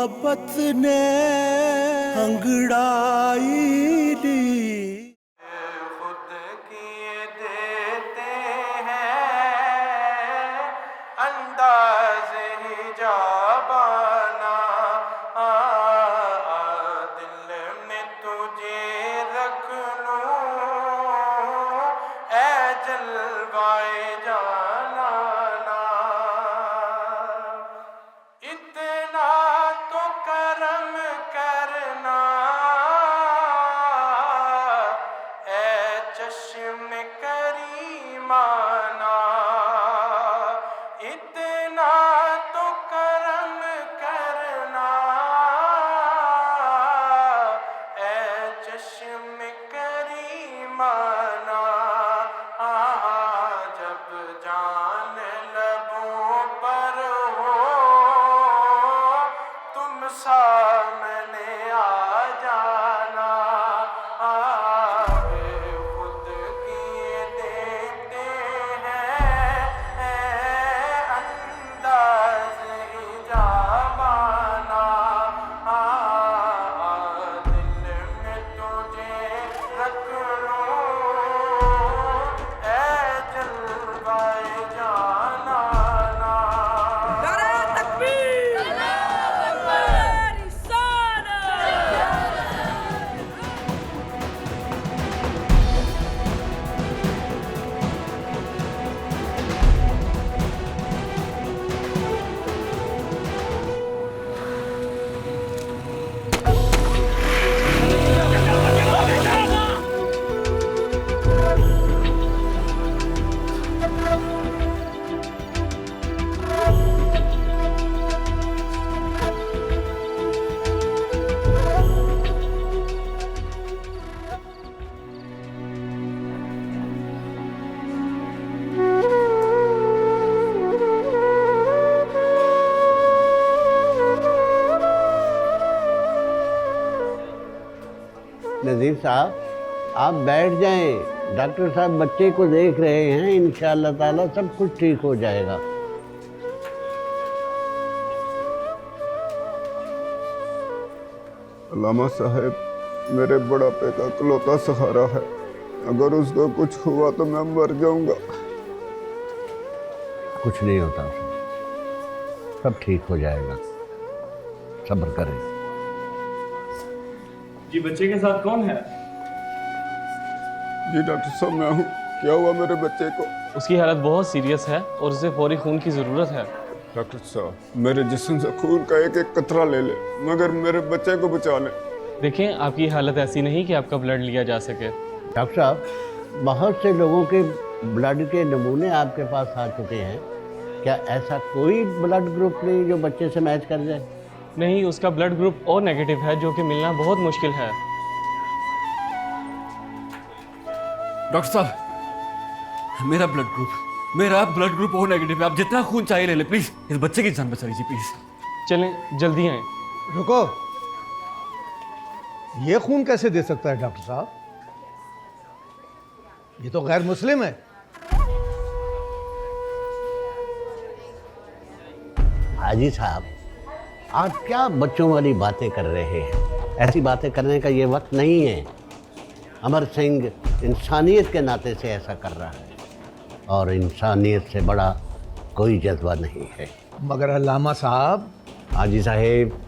मोहब्बत ने अंगड़ाई दी। खुद किए देते हैं अंदाज ही जाबाना, दिल में तुझे रख लूं ऐ जलवाए जाना ना। इतना तो करम करना ऐ चश्म करीमाना, इतना तो करम करना ऐ चश्म करीमाना। जब जान लबों पर हो तुम सामने आ जाना, खुद किए देते हैं अंदाज इजाबाना, दिल में तुझे रख लूं ऐ जलवाए जाना ना। नज़ीर साहब, आप बैठ जाएं। डॉक्टर साहब बच्चे को देख रहे हैं, इंशाअल्लाह ताला सब कुछ ठीक हो जाएगा। अल्लामा साहब मेरे बुढ़ापे का इकलौता सहारा है, अगर उसको कुछ हुआ तो मैं मर जाऊंगा। कुछ नहीं होता उसे, सब ठीक हो जाएगा, सब्र करें। जी बच्चे के साथ कौन है? जी डॉक्टर साहब मैं हूँ। क्या हुआ मेरे बच्चे को? उसकी हालत बहुत सीरियस है और उसे फौरी खून की ज़रूरत है। डॉक्टर साहब मेरे जिस्म से खून का एक एक कतरा ले ले, मगर मेरे बच्चे को बचा लें। देखें आपकी हालत ऐसी नहीं कि आपका ब्लड लिया जा सके। डॉक्टर साहब, बहुत से लोगों के ब्लड के नमूने आपके पास आ चुके हैं, क्या ऐसा कोई ब्लड ग्रुप नहीं जो बच्चे से मैच कर जाए? नहीं, उसका ब्लड ग्रुप ओ नेगेटिव है जो कि मिलना बहुत मुश्किल है। डॉक्टर साहब मेरा ब्लड ग्रुप ओ नेगेटिव है, आप जितना खून चाहिए ले ले प्लीज, इस बच्चे की जान बचा लीजिए प्लीज। चलें जल्दी आएं। रुको, ये खून कैसे दे सकता है डॉक्टर साहब? ये तो गैर मुस्लिम है। हाजी साहब, आप क्या बच्चों वाली बातें कर रहे हैं? ऐसी बातें करने का ये वक्त नहीं है। अमर सिंह इंसानियत के नाते से ऐसा कर रहा है और इंसानियत से बड़ा कोई जज्बा नहीं है। मगर अल्लामा साहब। हाजी साहेब,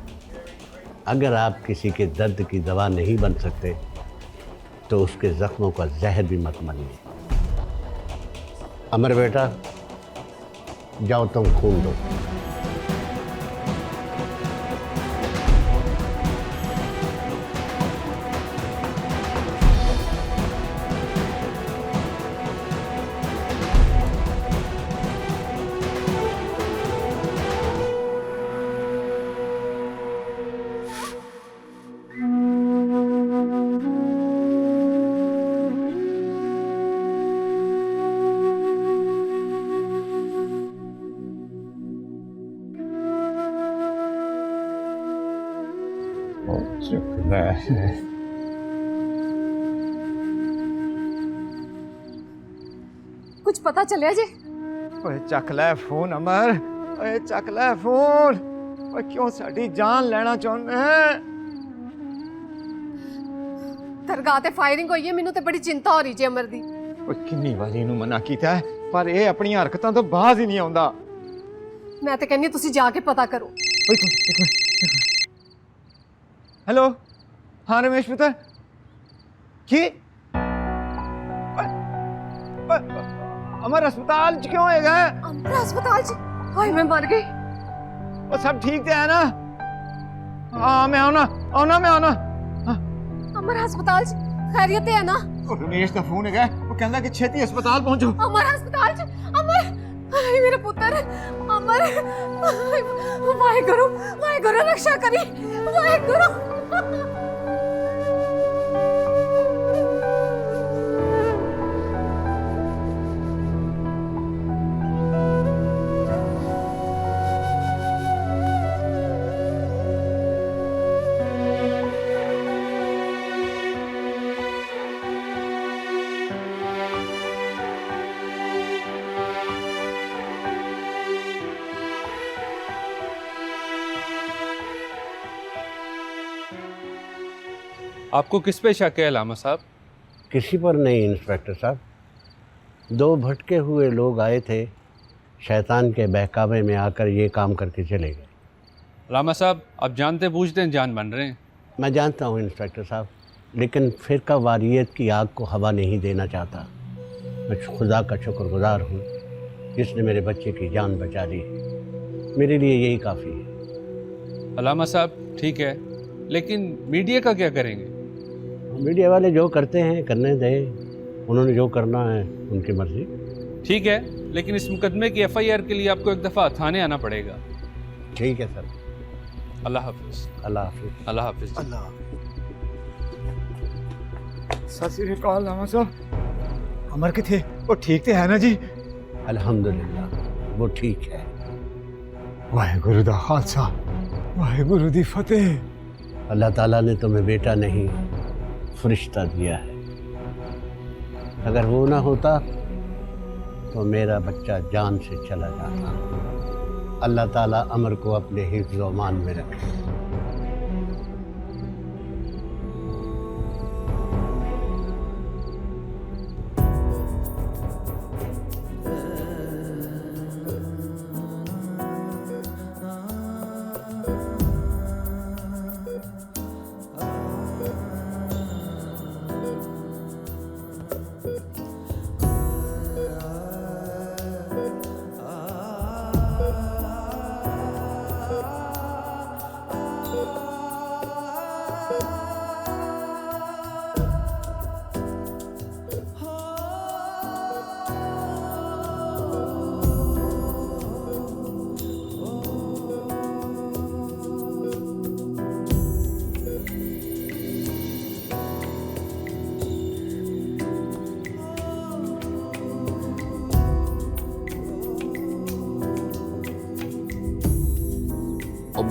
अगर आप किसी के दर्द की दवा नहीं बन सकते तो उसके ज़ख्मों का जहर भी मत बनिए। अमर बेटा, जाओ तुम खून दो। कुछ पता चलिया जी? ओए चक लै फोन अमर, ओए चक लै फोन। ਓਏ ਕਿਉਂ ਸਾਡੀ ਜਾਨ ਲੈਣਾ ਚਾਹੁੰਦੇ ਹੈ? दरगाह ते फायरिंग हुई है, मैनू ते बड़ी चिंता हो रही जी अमर दी। ਓਏ ਕਿੰਨੀ ਵਾਰੀ ਇਹਨੂੰ ਮਨਾ ਕੀਤਾ ਹੈ ਪਰ ਇਹ ਆਪਣੀਆਂ ਹਰਕਤਾਂ ਤੋਂ ਬਾਜ਼ ਹੀ ਨਹੀਂ ਆਉਂਦਾ। मैं तो कहनी तुसी जाके पता करो। ਓਏ ਇੱਕ ਮਿੰਟ ਹੈਲੋ ਹਾਂ ਰਮੇਸ਼ ਪੁੱਤਰ ਕੀ ਅਮਰ ਹਸਪਤਾਲ ਚ ਕਿਉਂ ਹੈਗਾ? अमर अस्पताल च? हाय मैं मर गई। ਉਹ ਸਭ ਠੀਕ ਤੇ ਹੈ ਨਾ? ਹਾਂ ਮੈਂ ਆਉਣਾ ਮੈਂ ਆਉਣਾ। अमर अस्पताल च खैरियत है ना? ਉਹ ਰਮੇਸ਼ ਦਾ ਫੋਨ ਹੈਗਾ ਉਹ ਕਹਿੰਦਾ ਕਿ ਛੇਤੀ ਹਸਪਤਾਲ ਪਹੁੰਚੋ। अमर अस्पताल च अमर, हाय मेरा पुत्र अमर, वाहेगुरु रक्षा करी, वाहेगुरु। आपको किस पे शक है लामा साहब? किसी पर नहीं इंस्पेक्टर साहब, दो भटके हुए लोग आए थे, शैतान के बहकावे में आकर ये काम करके चले गए। लामा साहब आप जानते बूझते जान बन रहे हैं। मैं जानता हूँ इंस्पेक्टर साहब, लेकिन फ़िरका वारियत की आग को हवा नहीं देना चाहता। मैं खुदा का शुक्रगुजार हूँ जिसने मेरे बच्चे की जान बचा ली। मेरे लिए यही काफ़ी है। लामा साहब ठीक है, लेकिन मीडिया का क्या करेंगे? मीडिया वाले जो करते हैं करने दें, उन्होंने जो करना है उनकी मर्ज़ी। ठीक है, लेकिन इस मुकदमे की FIR के लिए आपको एक दफ़ा थाने आना पड़ेगा। ठीक है सर। अल्लाह हाफिज़। अल्लाह हाफिज़। अल्लाह हाफिज़। अल्लाह। सत श्री अकाल लामा साहब, अमर किथे? वो ठीक ते है ना जी? अल्हम्दुलिल्लाह वो ठीक है। वाहेगुरु दा खालसा, वाहेगुरु दी फतेह। अल्लाह ताला ने तुम्हें बेटा नहीं फरिश्ता दिया है। अगर वो ना होता तो मेरा बच्चा जान से चला जाता। अल्लाह ताला अमर को अपने हिफ्ज़ व मान में रखे।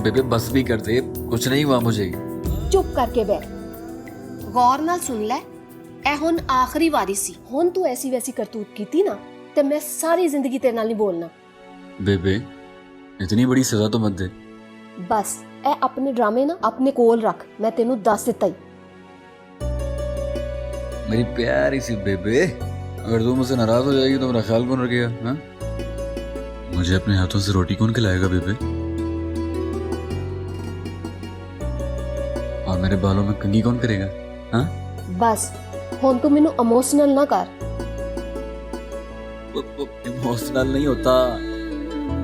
बेबे बस भी कर दे, कुछ नहीं हुआ मुझे। चुप करके बैठ, गौर नाल सुन ले। ए हुन आखिरी वारी सी। हुन तू ऐसी वैसी करतूत कीती ना ते मैं सारी जिंदगी तेरे नाल नहीं बोलना। बेबे इतनी बड़ी सजा तो मत दे। बस ए अपने ड्रामे ना अपने कोल रख, मैं तेनू दस दिता ही। मेरी प्यारी सी बेबे, अगर तू मुझसे नाराज हो जाएगी तो मेरा ख्याल कौन रखेगा? हाँ, मुझे अपने हाथों से रोटी कौन खिलाएगा बेबे? और मेरे बालों में कंघी कौन करेगा? हाँ बस हुन तू मैनू इमोशनल ना कर। इमोशनल नहीं होता,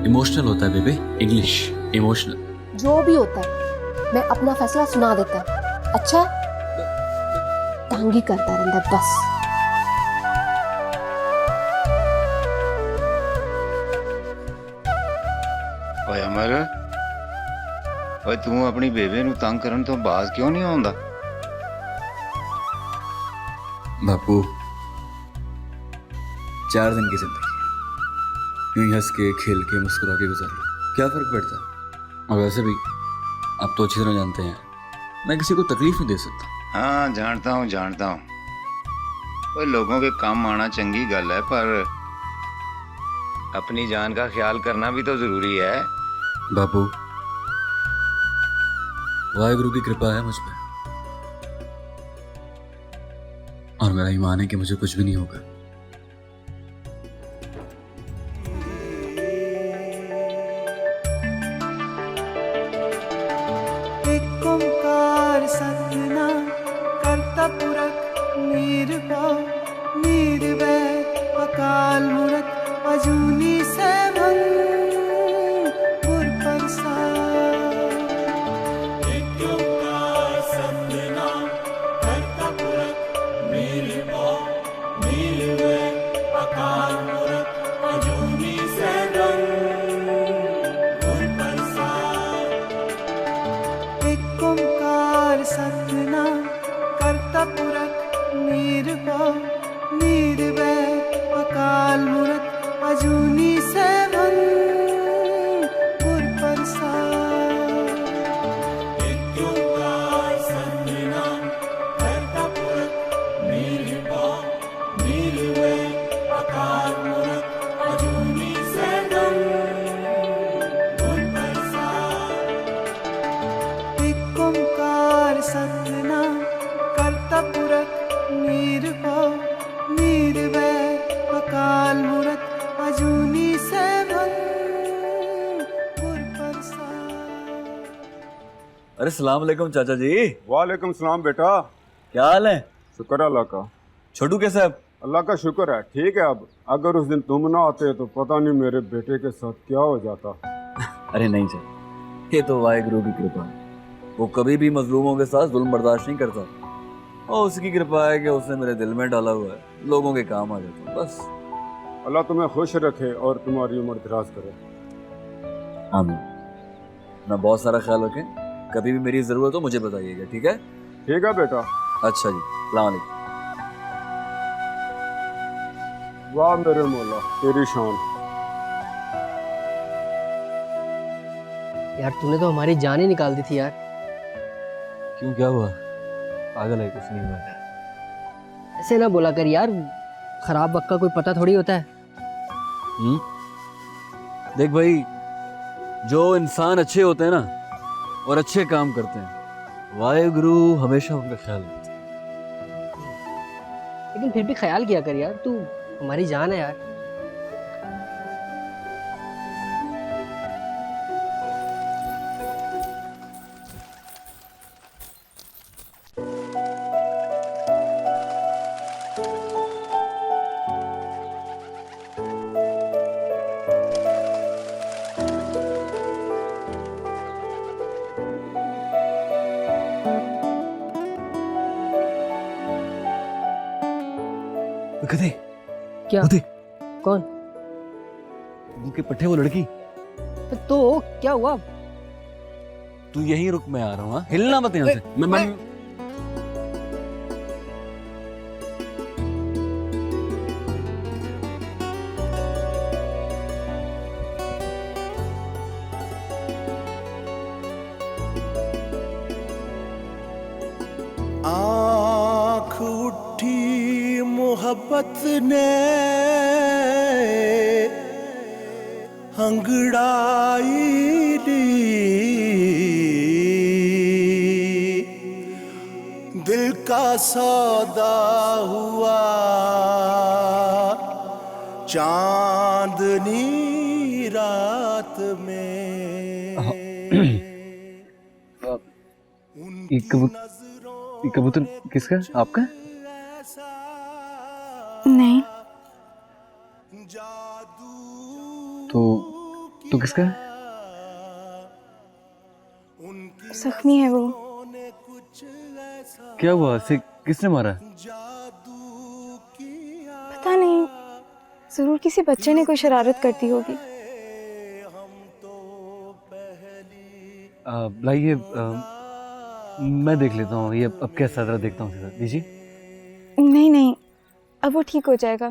इमोशनल होता है बेबे, इंग्लिश इमोशनल। जो भी होता है मैं अपना फैसला सुना देता। अच्छा तंग ही करता रहता बस। ओए अमर, ओए तू अपनी बेबे नू तंग करन तो बाज क्यों नहीं आउंदा? बापू 4 दिन की जिंदगी यूं ही हंस के खेल के मुस्कुरा के गुजार लो, क्या फर्क पड़ता है? और वैसे भी आप तो अच्छी तरह जानते हैं मैं किसी को तकलीफ नहीं दे सकता। हाँ जानता हूँ। ओए लोगों के काम आना चंगी गल है, पर अपनी जान का ख्याल करना भी तो जरूरी है। बापू वाहेगुरु की कृपा है मुझ पे, और मेरा ईमान है कि मुझे कुछ भी नहीं होगा। एक ओंकार सतनाम करता पुरख निर्भव निर्वैर अकाल मूरत अजूनी सैभं गुर प्रसाद। एक ओंकार सतनाम करता पुरख निर्भव निर्वैर अकाल मूरत अजूनी सैभं गुर प्रसाद। एक ओंकार सतनाम करता पुरख निर्भव निर्वैर अकाल मूरत अजूनी सैभं गुर प्रसाद। एक ओंकार सतनाम करता पुरख निर्भव निर्वैर अकाल मूरत अजूनी सैभं गुर प्रसाद। एक ओंकार सतनाम करता पुरख निर्भव निर्वैर अकाल मूरत अजूनी सैभं गुर प्रसाद। अरे सलाम अलैकुम चाचा जी। वालेकुम सलाम बेटा। क्या हाल है? शुक्र अल्लाह का। छोटू कैसा है? अल्लाह का शुक्र है, ठीक है। अब अगर उस दिन तुम ना आते तो पता नहीं मेरे बेटे के साथ क्या हो जाता। अरे नहीं चाचा, ये तो वाहेगुरु की कृपा है। वो कभी भी मजलूमों के साथ जुल्म बर्दाश्त नहीं करता, और उसकी कृपा है कि उसने मेरे दिल में डाला हुआ है, लोगों के काम आ जाता है बस। अल्लाह तुम्हें खुश रखे और तुम्हारी उम्र दराज करे। आमीन। अपना बहुत सारा ख्याल रखें, कभी भी मेरी जरूरत हो मुझे बताइएगा, ठीक है? ठीक है बेटा। अच्छा जी, अस्सलाम वालेकुम। वाह मेरे मौला, तेरी शान। यार तूने तो हमारी जान ही निकाल दी थी यार। क्यों, क्या हुआ? पागल है, कुछ नहीं हुआ। ऐसे ना बोला कर यार, खराब वक्त का कोई पता थोड़ी होता है। देख भाई, जो इंसान अच्छे होते हैं ना और अच्छे काम करते हैं, वाहेगुरु हमेशा उनका ख्याल रखते हैं। लेकिन फिर भी ख्याल किया कर यार, तू हमारी जान है यार। गधे, क्या? गधे। कौन? उनके पट्टे वो लड़की। तो क्या हुआ? तू यहीं रुक, मैं आ रहा हूँ। हाँ? हिलना मत यहाँ से। मैं आँख उठी मोहब्बत ने अंगड़ाई ली, दिल का सौदा हुआ चांदनी रात में। ये कबूतर किसका? आपका? नहीं। तो किसका है? जख्मी है वो। क्या हुआ? से किसने मारा? पता नहीं, जरूर किसी बच्चे ने कोई शरारत करती होगी। लाइए, मैं देख लेता हूँ। ये अब कैसा, जरा देखता हूँ। सीधा दीजिए। नहीं नहीं, अब वो ठीक हो जाएगा।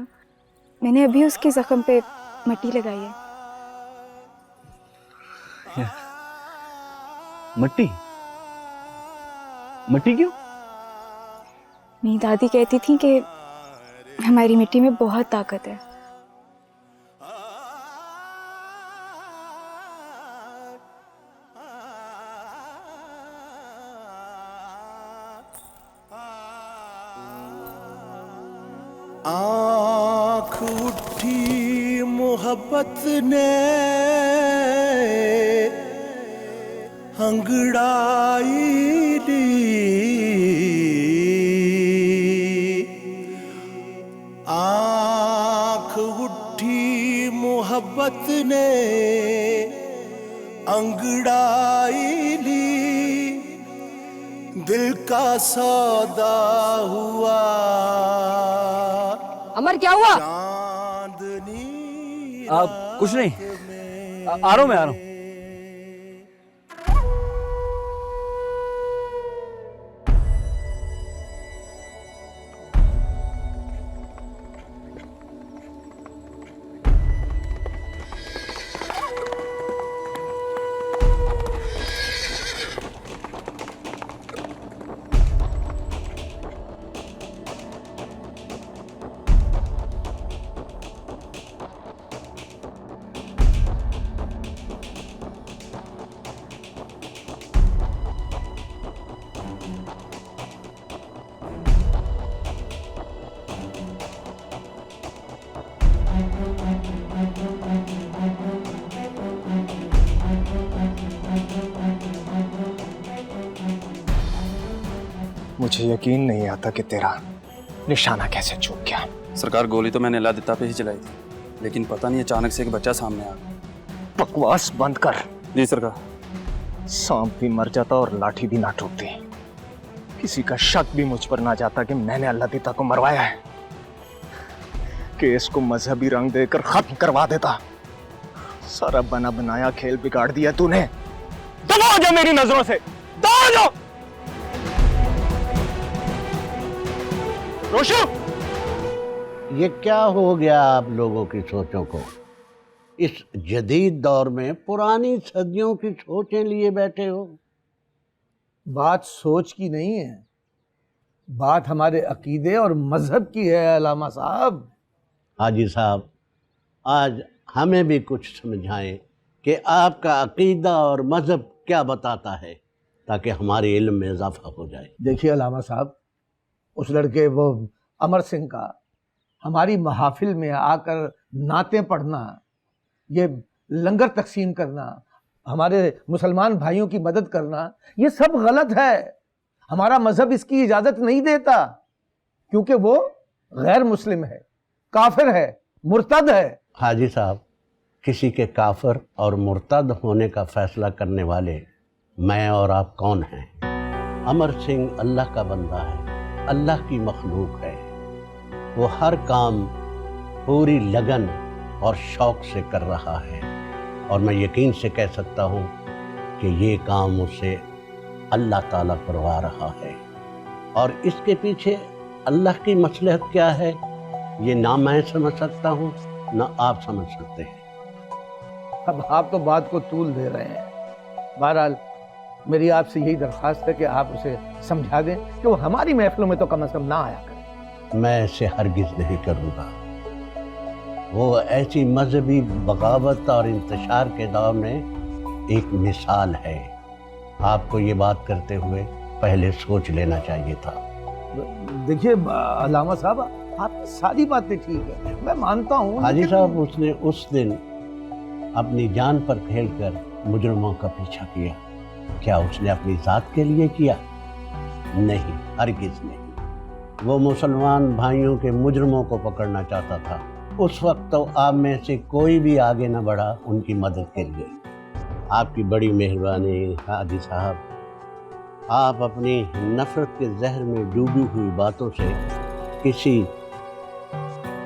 मैंने अभी उसके जख्म पे मिट्टी लगाई है। मट्टी? मट्टी क्यों? मेरी दादी कहती थी कि हमारी मिट्टी में बहुत ताकत है। उठी मोहब्बत ने अंगड़ाई ली, आँख उठी मोहब्बत ने अंगड़ाई ली, दिल का सौदा हुआ। अमर क्या हुआ? आप कुछ नहीं, आ रहा हूँ मैं, आ रहा हूँ। मुझे यकीन नहीं आता कि तेरा निशाना कैसे चूक गया। सरकार, गोली तो मैंने लादिता पे ही चलाई थी, लेकिन पता नहीं अचानक से एक बच्चा सामने आ गया। बकवास बंद कर। जी सरकार। सांप भी मर जाता और लाठी भी ना टूटती। किसी का शक भी मुझ पर ना जाता कि मैंने लादिता को मरवाया है। केस को मजहबी रंग देकर खत्म करवा देता। सारा बना बनाया खेल बिगाड़ दिया तूने। दबा हो जा मेरी नजरों से, दबा हो जा। रोशु, ये क्या हो गया आप लोगों की सोचों को? इस जदीद दौर में पुरानी सदियों की सोचें लिए बैठे हो। बात सोच की नहीं है, बात हमारे अकीदे और मजहब की है अलामा साहब। हाजी साहब, आज हमें भी कुछ समझाएं कि आपका अकीदा और मजहब क्या बताता है, ताकि हमारे इल्म में इजाफा हो जाए। देखिए अलामा साहब, उस लड़के वो अमर सिंह का हमारी महफिल में आकर नातें पढ़ना, ये लंगर तकसीम करना, हमारे मुसलमान भाइयों की मदद करना, ये सब गलत है। हमारा मजहब इसकी इजाज़त नहीं देता, क्योंकि वो गैर मुस्लिम है, काफिर है, मुर्तद है। हाजी साहब, किसी के काफिर और मुर्तद होने का फैसला करने वाले मैं और आप कौन हैं? अमर सिंह अल्लाह का बंदा है, अल्लाह की मखलूक है। वो हर काम पूरी लगन और शौक से कर रहा है, और मैं यकीन से कह सकता हूँ कि ये काम उसे अल्लाह ताला करवा रहा है। और इसके पीछे अल्लाह की मसलहत क्या है, ये ना मैं समझ सकता हूँ ना आप समझ सकते हैं। अब आप तो बात को तूल दे रहे हैं। बहरहाल मेरी आपसे यही दरख्वास्त है कि आप उसे समझा दें कि वो हमारी महफिलों में तो कम से कम ना आया करे। मैं ऐसे हरगिज नहीं करूँगा। वो ऐसी मजहबी बगावत और इंतशार के दौर में एक मिसाल है। आपको ये बात करते हुए पहले सोच लेना चाहिए था। देखिए अलामा साहब, आपकी सारी बातें ठीक है, मैं मानता हूँ। हाजी साहब, उसने उस दिन अपनी जान पर खेलकर मुजरिमों का पीछा किया। क्या उसने अपनी जात के लिए किया? नहीं, हरगिज नहीं। वो मुसलमान भाइयों के मुजरिमों को पकड़ना चाहता था। उस वक्त तो आप में से कोई भी आगे न बढ़ा उनकी मदद के लिए। आपकी बड़ी मेहरबानी हाजी साहब। आप अपनी नफरत के जहर में डूबी हुई बातों से किसी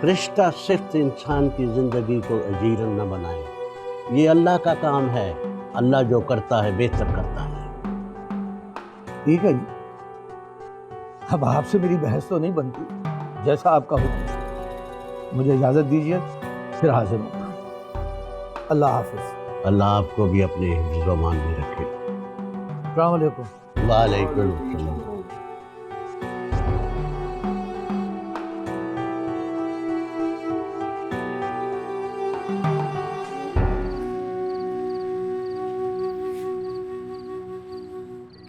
फरिश्ता सिर्फ इंसान की ज़िंदगी को अजीरन न बनाएं। ये अल्लाह का काम है। अल्लाह जो करता है बेहतर करता है। ठीक है जी, अब आपसे मेरी बहस तो नहीं बनती, जैसा आपका हुक्म। मुझे इजाज़त दीजिए, फिर हाजिर होता हूँ। अल्लाह हाफिज़। अल्लाह आपको भी अपने हिफ्ज़-ओ-मान में रखे। अस्सलाम वालेकुम। वालेकुम अस्सलाम।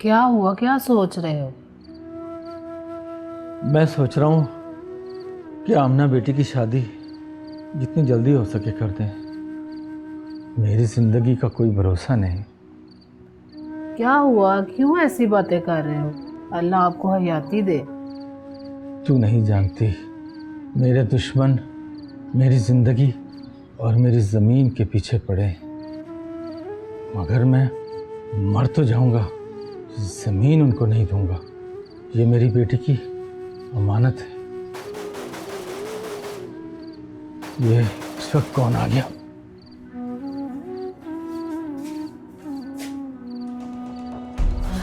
क्या हुआ, क्या सोच रहे हो? मैं सोच रहा हूँ कि आमना बेटी की शादी जितनी जल्दी हो सके कर दें। मेरी जिंदगी का कोई भरोसा नहीं। क्या हुआ, क्यों ऐसी बातें कर रहे हो? अल्लाह आपको हयाती दे। तू नहीं जानती, मेरे दुश्मन मेरी जिंदगी और मेरी ज़मीन के पीछे पड़े हैं, मगर मैं मर तो जाऊंगा, ज़मीन उनको नहीं दूंगा। ये मेरी बेटी की अमानत है। ये इस वक्त कौन आ गया?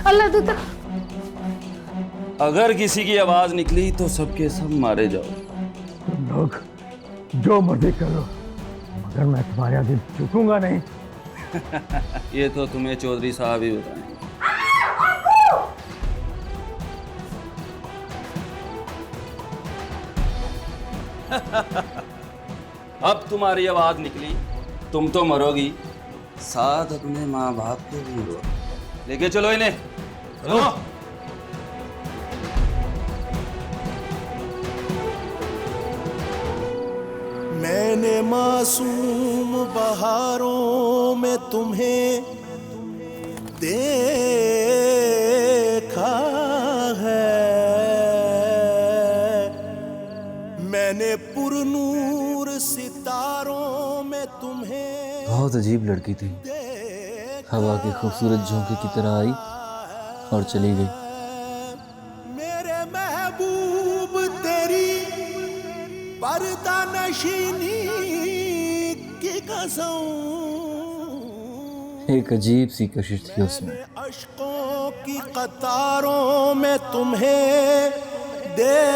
अल्लाह दूता। अगर किसी की आवाज निकली तो सबके सब मारे जाओ। तुम लोग जो मर्जी करो, मगर मैं तुम्हारे आगे झुकूंगा नहीं। ये तो तुम्हें चौधरी साहब ही बताएं। अब तुम्हारी आवाज निकली, तुम तो मरोगी, साथ अपने माँ बाप के भी मरो। लेके चलो इन्हें, चलो। मैंने मासूम बहारों में तुम्हें देखा है, मैंने पुरनूर सितारों में तुम्हें। बहुत अजीब लड़की थी, हवा के खूबसूरत झोंके की तरह आई और चली गई। मेरे महबूब तेरी पर्दा नशीनी की कसम, एक अजीब सी कशिश थी उसमें। अश्कों की कतारों में तुम्हें देखा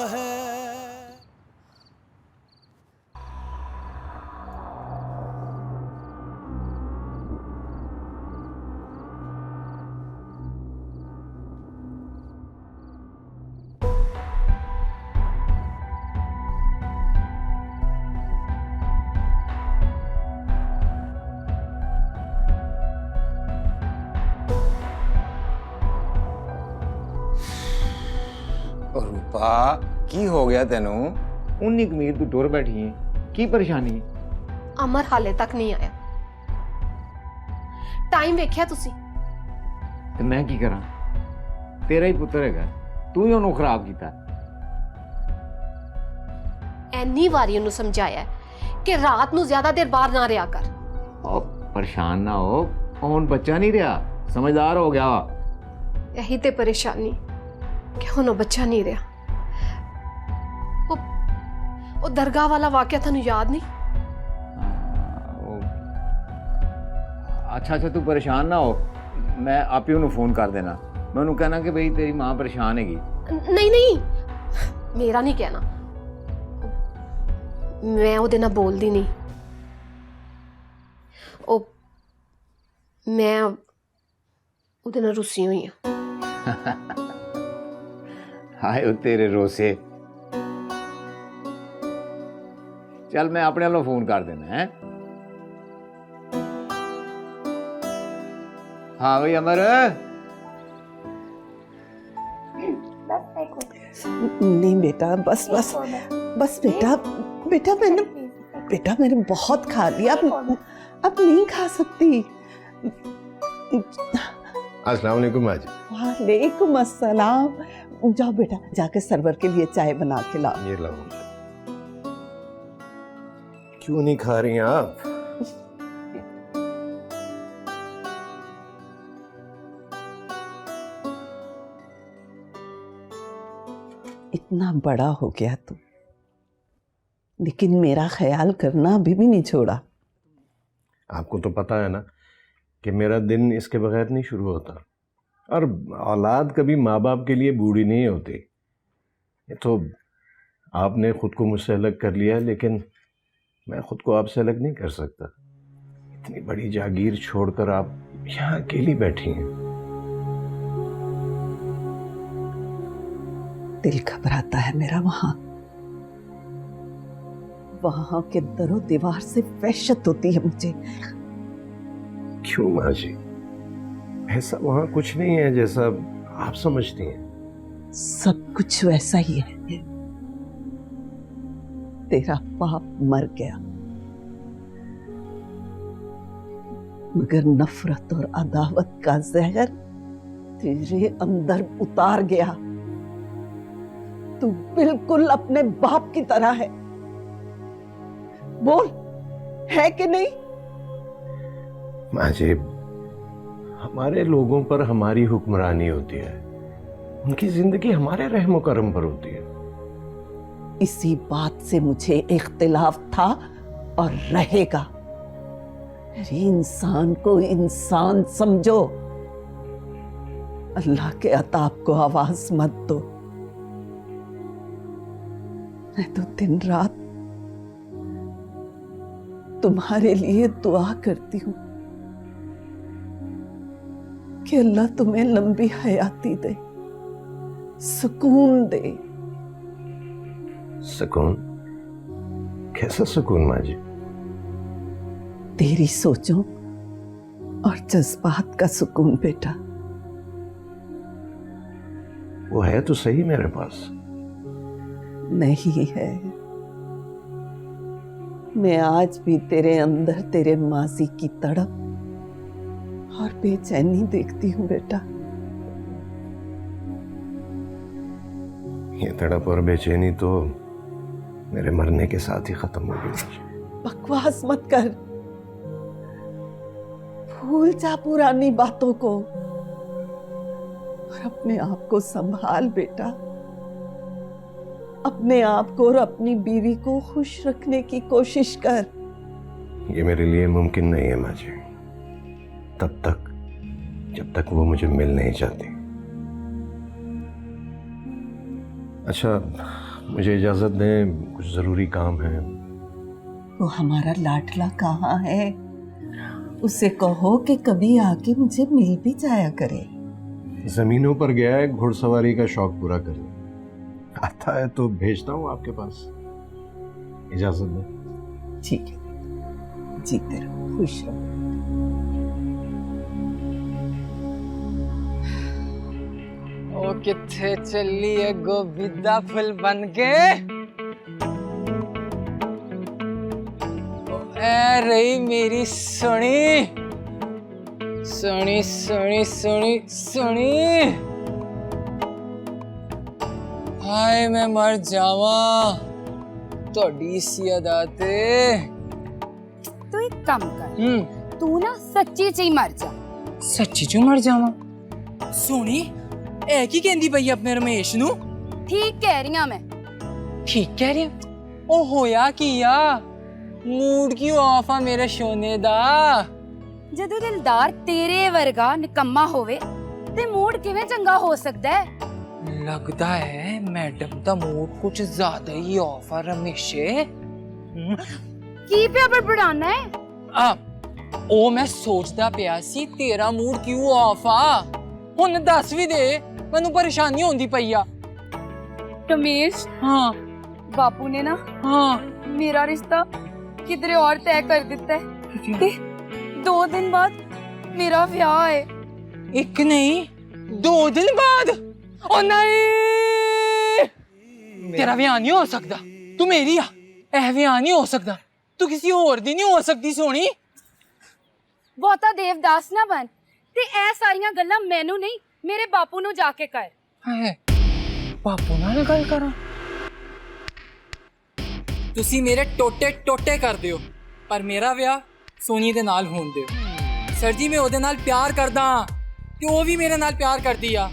है। रूपा की हो गया तेनू? उन्नी कमीर तू टुर बैठी है, की परेशानी? अमर हाले तक नहीं आया। टाइम वेख्या तुसी? ते मैं की करा? तेरा ही पुत्र हैगा, तू ही उन्होंने खराब किया। एनी वारी उन्होंने समझाया कि रात नू ज्यादा देर बाहर ना रहा कर। और परेशान ना हो, कौन बच्चा नहीं रहा, समझदार हो गया। यही ते परेशानी कि हुन बच्चा नहीं रहा। वो दरगाह वाला वाकया थानू याद नहीं? अच्छा तू परेशान ना हो, मैं आप ही उन्हें फोन कर देना। मैं उन्हें कहना कि भाई तेरी मां परेशान हैगी। नहीं, मेरा नहीं कहना, मैं ਉਹਦੇ ਨਾਲ बोलदी नहीं। मैं ਉਹਦੇ ਨਾਲ रुसी हुई हूं। हाय वो तेरे रोसे। चल मैं अपने वालों फोन कर देना है। हाँ भाई अमर। नहीं बेटा, बस बेटा मैंने बहुत खा लिया, अब नहीं खा सकती। अस्सलाम वालेकुम माँ जी। वालेकुम अस्सलाम। जाओ बेटा, जाके सरवर के लिए चाय बना के लाओ। ये लाओ। क्यों नहीं खा रही आप? इतना बड़ा हो गया तू, लेकिन मेरा ख्याल करना अभी भी नहीं छोड़ा। आपको तो पता है ना कि मेरा दिन इसके बगैर नहीं शुरू होता, और औलाद कभी माँ बाप के लिए बूढ़ी नहीं होती। ये तो आपने खुद को मुझसे अलग कर लिया, लेकिन मैं खुद को आपसे अलग नहीं कर सकता। इतनी बड़ी जागीर छोड़कर आप यहाँ अकेली बैठी हैं। दिल घबराता है मेरा। वहां के दरो दीवार से वहशत होती है मुझे। क्यों माँ जी? ऐसा वहाँ कुछ नहीं है जैसा आप समझती हैं। सब कुछ वैसा ही है। तेरा बाप मर गया, मगर नफरत और अदावत का जहर तेरे अंदर उतार गया। तू बिल्कुल अपने बाप की तरह है। बोल, है कि नहीं? माँ जी, हमारे लोगों पर हमारी हुक्मरानी होती है, उनकी जिंदगी हमारे रहमो करम पर होती है। इसी बात से मुझे इख्तिलाफ था और रहेगा। इंसान को इंसान समझो, अल्लाह के अताब को आवाज मत दो। मैं तो दिन रात तुम्हारे लिए दुआ करती हूं कि अल्लाह तुम्हें लंबी हयाती दे, सुकून दे। सुकून? कैसा सुकून माँ जी? तेरी सोचों और जज्बात का सुकून बेटा। वो है तो सही मेरे पास। नहीं है। मैं आज भी तेरे अंदर तेरे माजी की तड़प और बेचैनी देखती हूँ बेटा। ये तड़प और बेचैनी तो मेरे मरने के साथ ही खत्म हो गई। बकवास मत कर, भूल जा पुरानी बातों को और अपने आप को संभाल बेटा। अपने आप को और अपनी बीवी को खुश रखने की कोशिश कर। ये मेरे लिए मुमकिन नहीं है माँ जी, तब तक जब तक वो मुझे मिल नहीं चाहती। अच्छा, मुझे इजाजत दें, कुछ जरूरी काम है। वो हमारा लाडला कहाँ है? उसे कहो कि कभी आके मुझे मिल भी जाया करे। जमीनों पर गया है घुड़सवारी का शौक पूरा करने, आता है तो भेजता हूँ आपके पास। इजाजत दें। ठीक है, जीते रहो, खुश रहो। ओ किथे चली है गोविंदा फुल बन के? ऐ रही मेरी सोनी सोनी सोनी सोनी सोनी। हाय मैं मर जावा तोड़ी सी अदा ते। तू एक काम कर, तू ना सच्ची च ही मर जा। सच्ची च मर जावा? सोनी ऐ की कहंदी पई अपने रमेश नू? ठीक कह रही मैं। ठीक कह रही? ओ होया किया? मूड क्यों ऑफ आ मेरे सोने दा? जदों दिलदार तेरे वर्गा निकम्मा होवे ते मूड किवें चंगा हो सकदा है? लगदा है मैडम दा मूड कुछ ज्यादा ही ऑफ आ रमेशे। की पे बड़बड़ाना है? ओ मैं सोचदा पिया सी तेरा मूड क्यों ऑफ आ। हुन दस भी दे, मैनू परेशानी होंदी पई आ। रमेश, हाँ बापू ने ना मेरा रिश्ता किधरे और तय कर दिता है। 2 दिन बाद मेरा ब्याह है। एक नहीं 2 दिन बाद? ओ नहीं, तेरा ब्याह नहीं हो सकता। तू मेरी आ, ऐ ब्याह नहीं हो सकता। तू किसी और दी नहीं हो सकती सोनी। बहुता देवदास ना बन ते ऐ सारियां गल्लां मैनू नहीं मेरे बापू नू जाके कर। है बापू नाल गल करा? तुसी मेरे टोटे टोटे कर दियो पर मेरा ब्याह सोनी दे नाल होण दियो। सर जी मैं ओदे नाल प्यार करदा ते ओ भी मेरे नाल प्यार करदी आ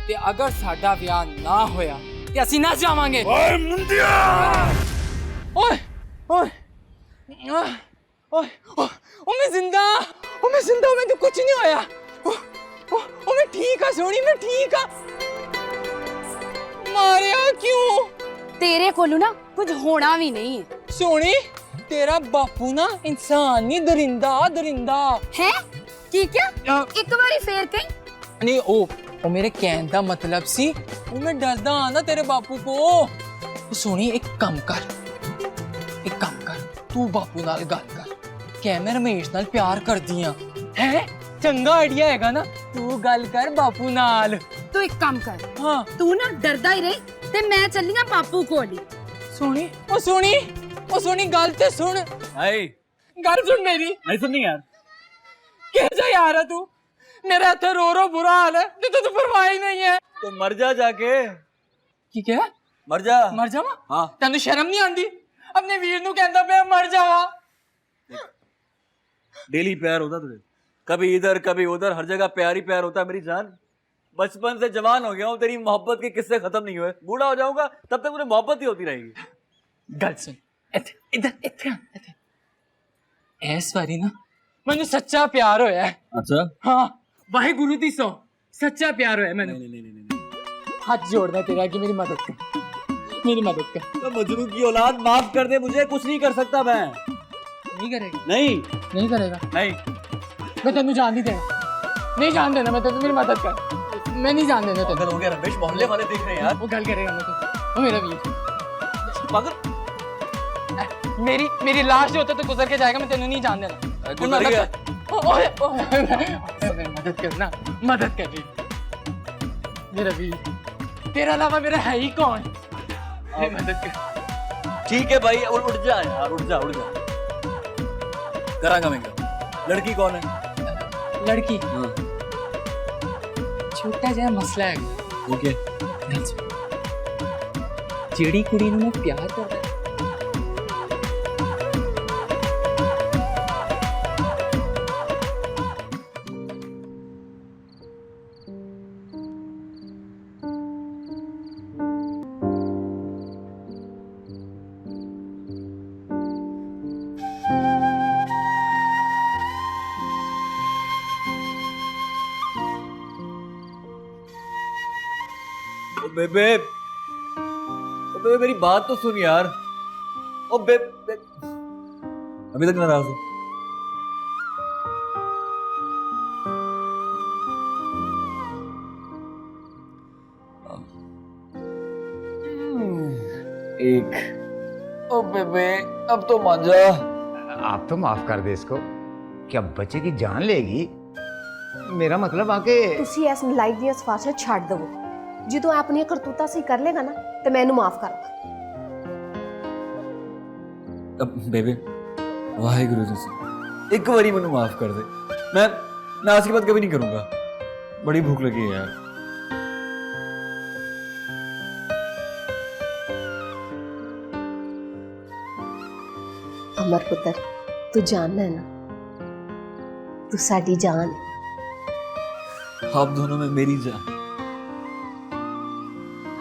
ते अगर साडा ब्याह ना होया ते असीं ना जावांगे। ओए मुंडिया! ओए ओए ओए ओ मैं जिंदा, ओ मैं जिंदा, मैं तो कुछ नहीं होया। ओ मैं ठीक आ सोनी, मैं ठीक आ। मारिया क्यों? तेरे कोलू ना कुछ होना भी नहीं है। सोनी तेरा बापू ना इंसान नहीं, दरिंदा दरिंदा है। की क्या? एक बारी फेर कहीं नहीं। ओ मेरे कहने का मतलब सी वो मैं डरदा हाँ ना तेरे बापू को। सोनी एक काम कर, तू बापू नाल गल कर, कह मैं रमेश नाल प्यार कर दिया है। चंगा आइडिया हैगा ना, तू गल कर बापू नाल। तू एक काम कर हाँ तू ना डरदा ही रही ते मैं चलियां बापू कोल ही सोनी गल ते सुन हाय गल सुन मेरी नहीं सुननी यार कैसा यार है तू मेरा इतना रो रो बुरा हाल है तो तू परवाह ही नहीं है तो मर जा जाके की क्या मर जा हाँ तेन शर्म नहीं आंदी अपने वीर नू कहंदा पे मर जावा डेली प्यार होता तुझे कभी इधर कभी उधर हर जगह प्यार ही प्यार होता है मेरी जान बचपन से जवान हो गया हूँ तेरी मोहब्बत के किस्से खत्म नहीं हुए बूढ़ा हो जाऊंगा तब तक मुझे मोहब्बत ही होती रहेगी गल सुन इधर इस बारी ना मैंने सच्चा प्यार होया है अच्छा हाँ वाहिगुरु दी सौ सच्चा प्यार होया मैंने हाथ जोड़ना तेरा कि मेरी मदद कर तो मजनू की औलाद माफ कर दे मुझे कुछ नहीं कर सकता मैं नहीं करेगा नहीं करेगा नहीं मैं तेन जान नहीं देना नहीं जान देना मैं तेन मेरी मदद कर मैं नहीं जान देना पागल हो गया रमेश मोहल्ले वाले देख रहे हैं यार वो गल करेगा मैं वो मेरा वीर पागल मेरी लाश जो होता तो गुजर के जाएगा मैं तेन नहीं जान देना मदद कर रही मेरा वीर तेरा अलावा मेरा है ही कौन मदद कर ठीक है भाई उठ जा यार उठ जा करांगा मैं लड़की कौन है लड़की छोटा जहा मसला है ओके जेड़ी कुड़ी नूं मैं प्यार करदा बेबे मेरी बात तो सुन यार ओ बेबे अभी तक नाराज हो एक ओ बेबे अब तो मान जा आप तो माफ कर दे इसको क्या बच्चे की जान लेगी मेरा मतलब आके ਤੁਸੀਂ ਇਸ ਨਲਾਇਕ ਦੀਆਂ ਸਫਾਰਸ਼ਾਂ ਛੱਡ ਦਿਓ ਜਦੋਂ ਆਪਣੀਆਂ ਕਰਤੂਤਾਂ ਸਹੀ ਕਰ ਲੇਗਾ ਨਾ ਤੇ ਮੈਨੂੰ ਮਾਫ ਕਰ ਦੇ अब बेबे वाहेगुरु जी से एक बारी मैंने माफ कर दे मैं आज की बात कभी नहीं करूंगा बड़ी भूख लगी है यार अमर पुत्र तू जानना है ना तू साडी जान है आप दोनों में मेरी जान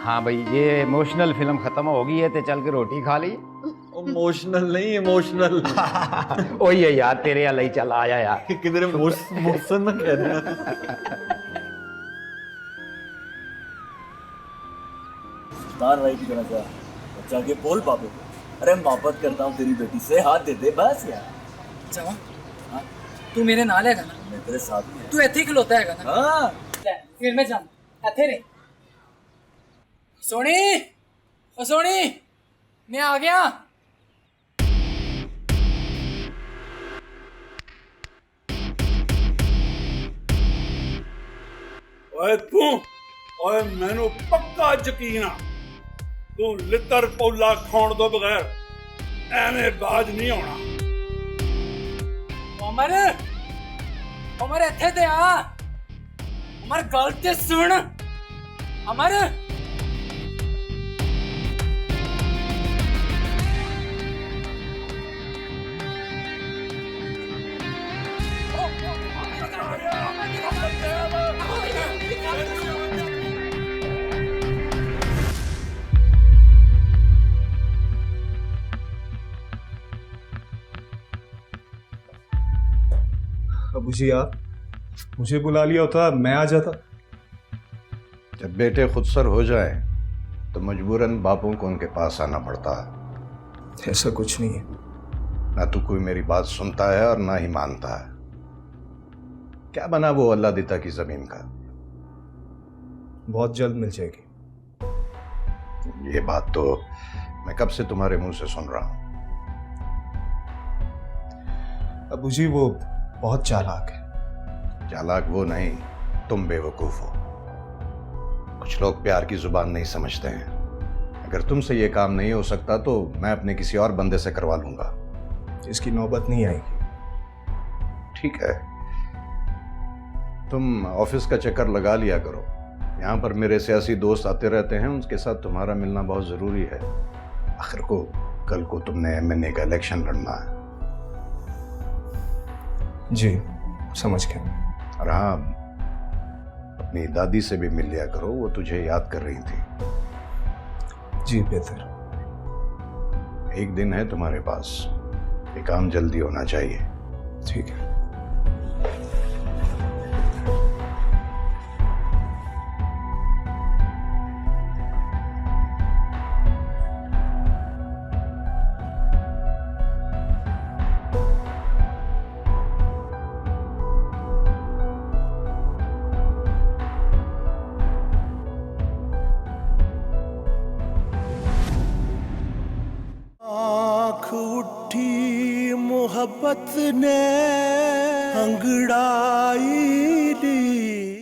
हाँ भाई ये इमोशनल फिल्म खत्म हो गई है तो चल के रोटी खा ली इमोशनल नहीं इमोशनल वही है यार तेरे वाला ही चल आया यार किधर इमोशन ना कह देना सुल्तान भाई की तरह जा जाके बोल पापे अरे मोहब्बत करता हूँ तेरी बेटी से हाथ दे दे बस यार जावा तू मेरे नाल है ना मैं तेरे साथ हूँ तू इथे खलोता है ना हाँ फिर मैं जा इथे रे सोनी ओ सोनी मैं आ गया ओए तू ओए मैनू पक्का यकीन आ तू लितर पौला खाण तो बगैर एवें बाज नहीं होना उमर उमर इथे ते आ उमर गल ते सुन अमर अबू जी आप मुझे बुला लिया होता मैं आ जाता। जब बेटे खुदसर हो जाए तो मजबूरन बापों को उनके पास आना पड़ता है। ऐसा कुछ नहीं है। ना तो कोई मेरी बात सुनता है और ना ही मानता है। क्या बना वो अल्लाह दिता की जमीन का? बहुत जल्द मिल जाएगी। ये बात तो मैं कब से तुम्हारे मुंह से सुन रहा हूं। अबू जी वो बहुत चालाक है। चालाक वो नहीं, तुम बेवकूफ हो। कुछ लोग प्यार की जुबान नहीं समझते हैं। अगर तुमसे ये काम नहीं हो सकता तो मैं अपने किसी और बंदे से करवा लूंगा। इसकी नौबत नहीं आएगी। ठीक है, तुम ऑफिस का चक्कर लगा लिया करो। यहाँ पर मेरे सियासी दोस्त आते रहते हैं, उनके साथ तुम्हारा मिलना बहुत ज़रूरी है। आखिर को कल को तुमने एमएनए का इलेक्शन लड़ना है। जी समझ गया। और हाँ, अपनी दादी से भी मिल लिया करो, वो तुझे याद कर रही थी। जी बेहतर। एक दिन है तुम्हारे पास, ये काम जल्दी होना चाहिए। ठीक है। आँख उठी मोहब्बत ने अंगड़ाई दी।